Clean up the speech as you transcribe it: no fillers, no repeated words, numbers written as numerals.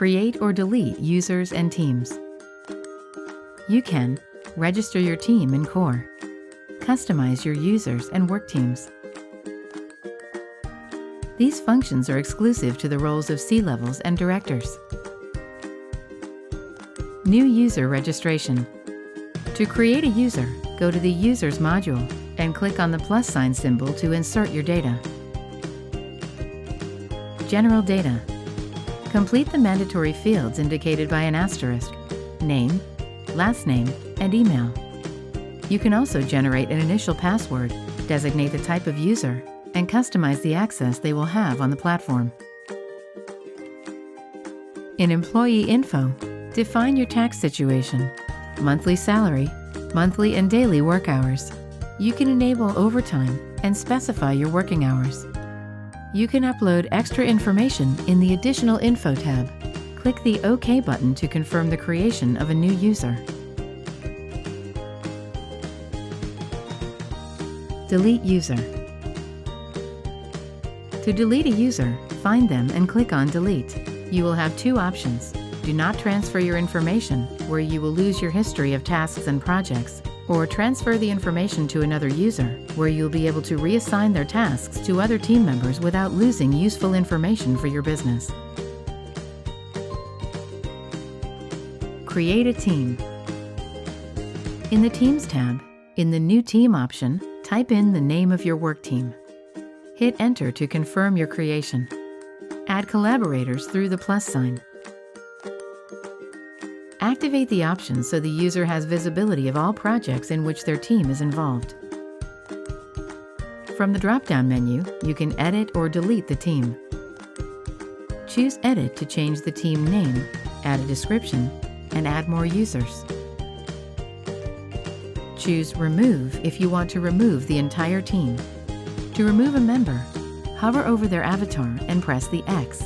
create or delete users and teams. You can register your team in COR, customize your users and work teams. These functions are exclusive to the roles of C-levels and directors. New user registration. To create a user, go to the Users module and click on the plus sign symbol to insert your data. General data. Complete the mandatory fields indicated by an asterisk: name, last name, and email. You can also generate an initial password, designate the type of user, and customize the access they will have on the platform. In Employee Info, define your tax situation, monthly salary, monthly and daily work hours. You can enable overtime and specify your working hours. You can upload extra information in the Additional Info tab. Click the OK button to confirm the creation of a new user. Delete user. To delete a user, find them and click on Delete. You will have two options: do not transfer your information, where you will lose your history of tasks and projects, or transfer the information to another user, where you'll be able to reassign their tasks to other team members without losing useful information for your business. Create a team. In the Teams tab, in the New Team option, type in the name of your work team. Hit Enter to confirm your creation. Add collaborators through the plus sign. Activate the option so the user has visibility of all projects in which their team is involved. From the drop-down menu, you can edit or delete the team. Choose Edit to change the team name, add a description, and add more users. Choose Remove if you want to remove the entire team. To remove a member, hover over their avatar and press the X.